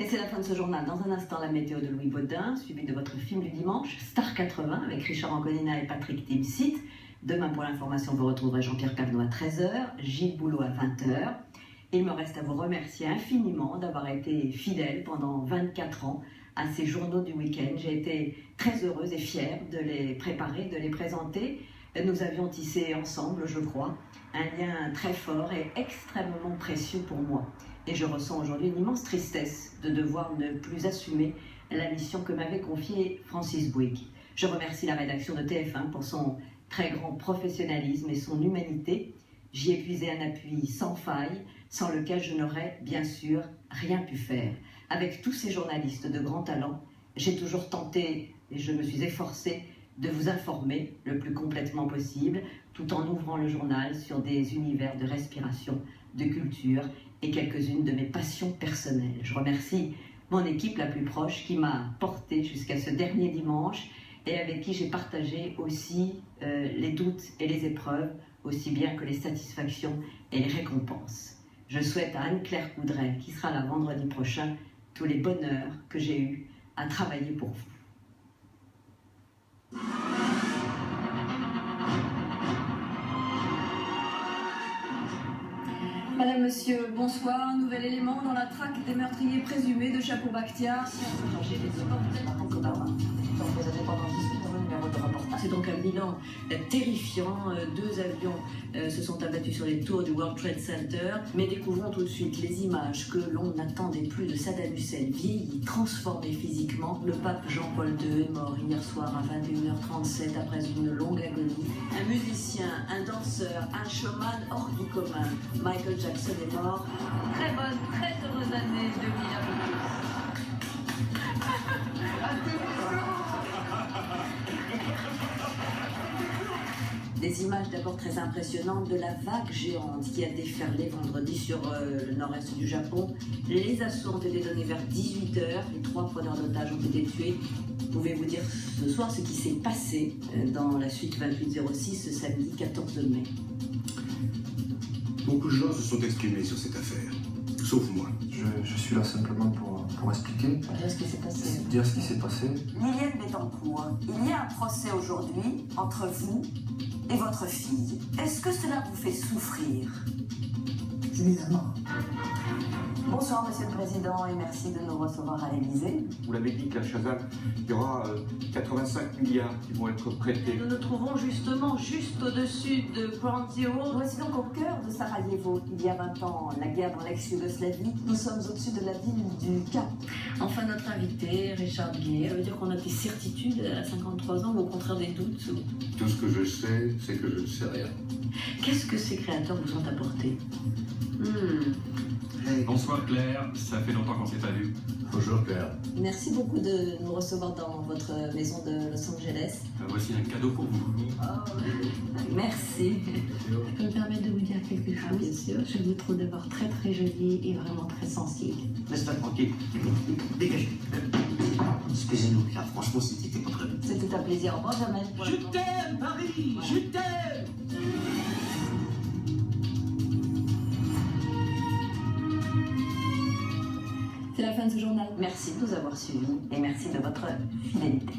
Et c'est la fin de ce journal. Dans un instant, la météo de Louis Baudin, suivi de votre film du dimanche, Star 80, avec Richard Anconina et Patrick Timsit. Demain, pour l'information, vous retrouverez Jean-Pierre Pernaut à 13h, Gilles Boulot à 20h. Il me reste à vous remercier infiniment d'avoir été fidèle pendant 24 ans à ces journaux du week-end. J'ai été très heureuse et fière de les préparer, de les présenter. Nous avions tissé ensemble, je crois, un lien très fort et extrêmement précieux pour moi. Et je ressens aujourd'hui une immense tristesse de devoir ne plus assumer la mission que m'avait confiée Francis Bouygues. Je remercie la rédaction de TF1 pour son très grand professionnalisme et son humanité. J'y ai puisé un appui sans faille, sans lequel je n'aurais bien sûr rien pu faire. Avec tous ces journalistes de grand talent, j'ai toujours tenté et je me suis efforcée de vous informer le plus complètement possible, tout en ouvrant le journal sur des univers de respiration, de culture et quelques-unes de mes passions personnelles. Je remercie mon équipe la plus proche qui m'a portée jusqu'à ce dernier dimanche et avec qui j'ai partagé aussi les doutes et les épreuves, aussi bien que les satisfactions et les récompenses. Je souhaite à Anne-Claire Coudray, qui sera là vendredi prochain, tous les bonheurs que j'ai eus à travailler pour vous. Madame, monsieur, bonsoir. Nouvel élément dans la traque des meurtriers présumés de Chapeau Bakhtiar. C'est donc un bilan terrifiant. 2 avions se sont abattus sur les tours du World Trade Center. Mais découvrons tout de suite les images que l'on n'attendait plus de Saddam Hussein, vieilli, transformé physiquement. Le pape Jean-Paul II est mort hier soir à 21h37 après une longue agonie. Un musicien, un danseur, un showman hors du commun. Michael Jackson est mort. Très bonne, très heureuse année 2000 à vous tous. Des images d'abord très impressionnantes de la vague géante qui a déferlé vendredi sur le nord-est du Japon. Les assauts ont été donnés vers 18h. Les 3 preneurs d'otages ont été tués. Pouvez-vous dire ce soir ce qui s'est passé dans la suite 2806 ce samedi 14 mai? Beaucoup de gens se sont exprimés sur cette affaire, sauf moi. Je suis là simplement pour expliquer. Dire ce qui s'est passé. Dire ce qui s'est passé. Liliane Bettencourt, il y a un procès aujourd'hui entre vous et votre fille. Est-ce que cela vous fait souffrir? Évidemment. Bonsoir Monsieur le Président et merci de nous recevoir à l'Élysée. Vous l'avez dit, Claire Chazal, il y aura 85 milliards qui vont être prêtés. Nous nous trouvons justement juste au-dessus de Ground Zero. Voici donc au cœur de Sarajevo, il y a 20 ans, la guerre dans l'ex-Yougoslavie. Nous sommes au-dessus de la ville du Cap. Enfin, notre invité, Richard Gay, ça veut dire qu'on a des certitudes à 53 ans ou au contraire des doutes Tout ce que je sais, c'est que je ne sais rien. Qu'est-ce que ces créateurs vous ont apporté? Bonsoir Claire, ça fait longtemps qu'on s'est pas vu. Bonjour Claire. Merci beaucoup de nous recevoir dans votre maison de Los Angeles. Voici un cadeau pour vous. Merci. Je peux me permettre de vous dire quelque chose? Bien sûr. Je vous trouve d'abord très très jolie et vraiment très sensible. Laisse-toi tranquille. Dégagez. Excusez-nous, là, franchement, c'était pas très bien. C'était un plaisir. Au revoir, Jamel. Je t'aime, Paris. Je t'aime. C'est la fin de ce journal. Merci de nous avoir suivis et merci de votre fidélité.